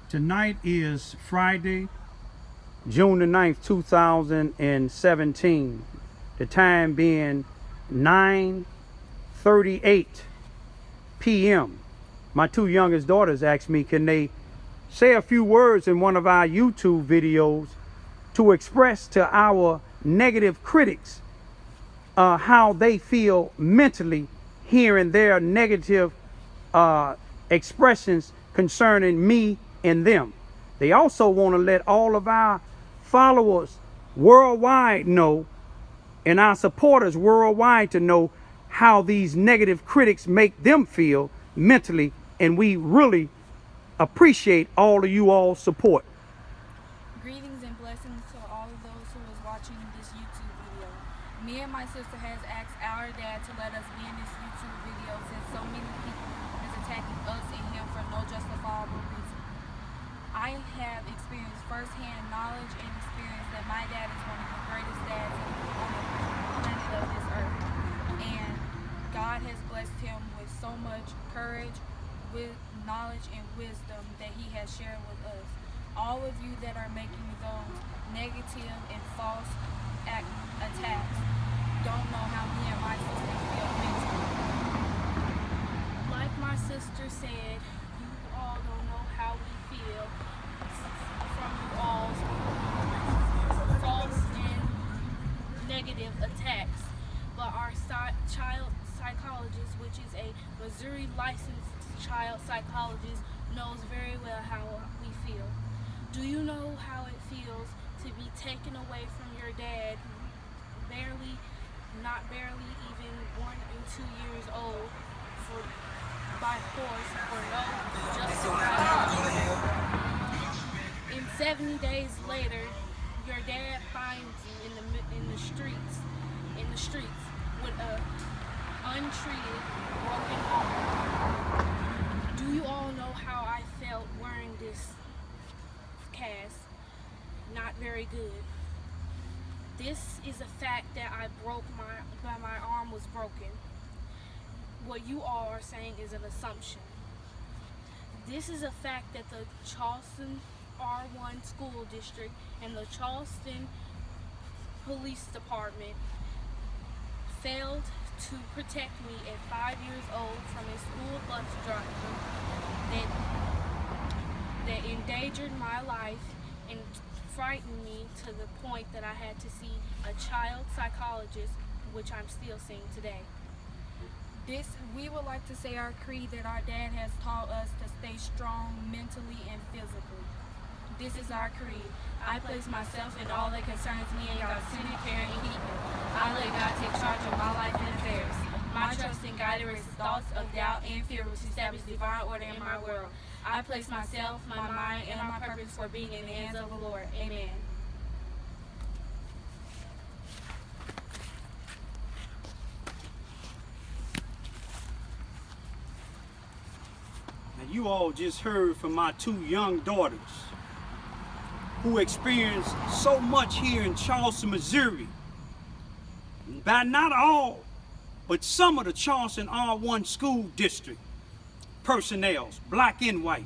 Tonight is Friday, June the 9th, 2017. The time being 9:38 p.m. My two youngest daughters asked me, can they say a few words in one of our YouTube videos to express to our negative critics how they feel mentally hearing their negative expressions concerning me and them. They also want to let all of our followers worldwide know, and our supporters worldwide to know how these negative critics make them feel mentally, and we really appreciate all of you all's support. Greetings and blessings to all of those who is watching this YouTube video. Me and my sister has asked our dad to let us be in this YouTube video since so many people is attacking us and him for no justifiable reason. I have experienced firsthand knowledge and experience that my dad is one of the greatest dads on the planet of this earth. And God has blessed him with so much courage, with knowledge and wisdom that he has shared with us. All of you that are making those negative and false attacks don't know how me and my sister feel mentally. Like my sister said, you all don't know how we feel from you all's false and negative attacks. But our child psychologist, which is a Missouri licensed child psychologist, knows very well how we feel. Do you know how it feels to be taken away from your dad, not barely even 1 and 2 years old, by force for no justifiable reason? And 70 days later, your dad finds you in the streets with a untreated broken arm. Do you all know how I felt wearing this cast? Not very good. This is a fact that my arm was broken. What you all are saying is an assumption. This is a fact that the Charleston R1 school district and the Charleston police department failed to protect me at 5 years old from a school bus driver that endangered my life and frightened me to the point that I had to see a child psychologist, which I'm still seeing today. We would like to say our creed that our dad has taught us to stay strong mentally and physically. This is our creed. I place myself and all that concerns me in God's sinning care and keeping. I let God take charge of my life and affairs. My trust in God erases thoughts of doubt and fear, which establish divine order in my world. I place myself, my mind, and my purpose for being in the hands of the Lord. Amen. Now, you all just heard from my two young daughters who experienced so much here in Charleston, Missouri. By not all, but some of the Charleston R1 school district personnel, black and white.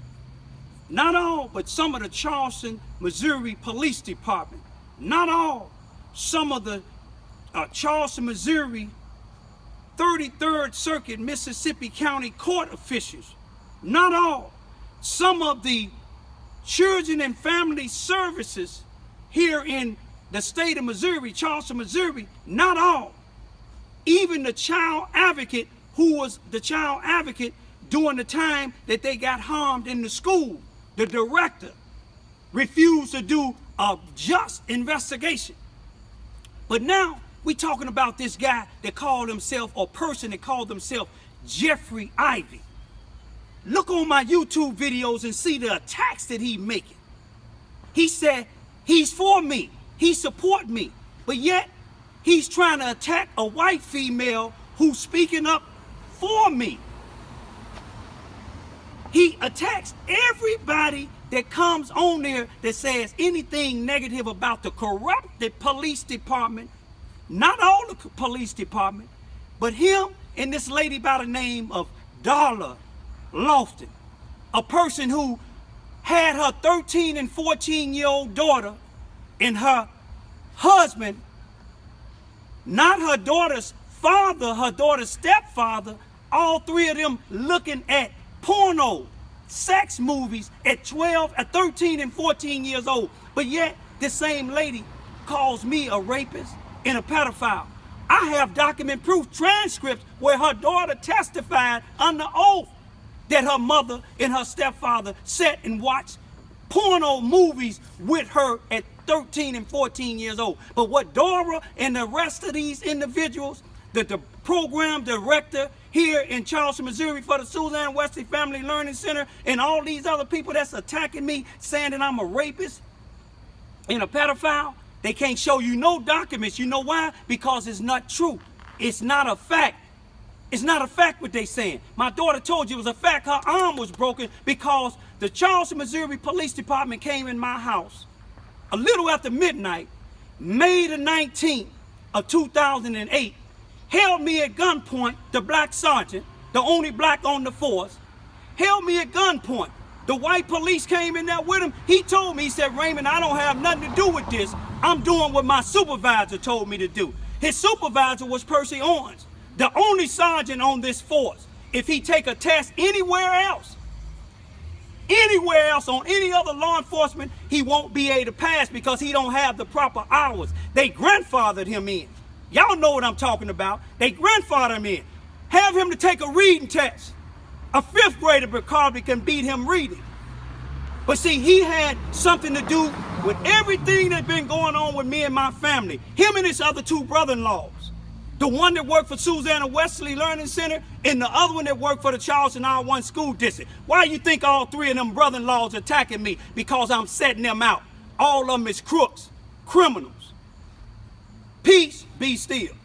Not all, but some of the Charleston, Missouri Police Department. Not all, some of the Charleston, Missouri 33rd Circuit, Mississippi County Court officials. Not all, some of the Children and Family Services here in the state of Missouri, Charleston, Missouri. Not all. Even the child advocate, who was the child advocate during the time that they got harmed in the school, the director refused to do a just investigation. But now we're talking about this guy that called himself, or person that called himself Jeffrey Ivy. Look on my YouTube videos and see the attacks that he's making. He said he's for me, he support me, but yet he's trying to attack a white female who's speaking up for me. He attacks everybody that comes on there that says anything negative about the corrupted police department. Not all the police department, but him and this lady by the name of Darla Lofton, a person who had her 13 and 14-year-old daughter and her husband, not her daughter's father, her daughter's stepfather, all three of them looking at porno, sex movies at 13 and 14 years old. But yet, this same lady calls me a rapist and a pedophile. I have document proof transcripts where her daughter testified under oath that her mother and her stepfather sat and watched porno movies with her at 13 and 14 years old. But what Dora and the rest of these individuals, the program director here in Charleston, Missouri for the Suzanne Wesley Family Learning Center, and all these other people that's attacking me, saying that I'm a rapist and a pedophile, they can't show you no documents. You know why? Because it's not true. It's not a fact. It's not a fact what they saying. My daughter told you it was a fact. Her arm was broken because the Charleston, Missouri Police Department came in my house a little after midnight, May the 19th of 2008, held me at gunpoint, the black sergeant, the only black on the force, held me at gunpoint. The white police came in there with him. He told me, he said, Raymond, I don't have nothing to do with this. I'm doing what my supervisor told me to do. His supervisor was Percy Owens, the only sergeant on this force. If he take a test anywhere else on any other law enforcement, he won't be able to pass because he don't have the proper hours. They grandfathered him in. Y'all know what I'm talking about. They grandfathered him in. Have him to take a reading test. A fifth grader probably can beat him reading. But see, he had something to do with everything that's been going on with me and my family. Him and his other two brother-in-laws. The one that worked for Susanna Wesley Learning Center and the other one that worked for the Charleston R1 School District. Why you think all three of them brother-in-laws attacking me? Because I'm setting them out. All of them is crooks, criminals. Peace, be still.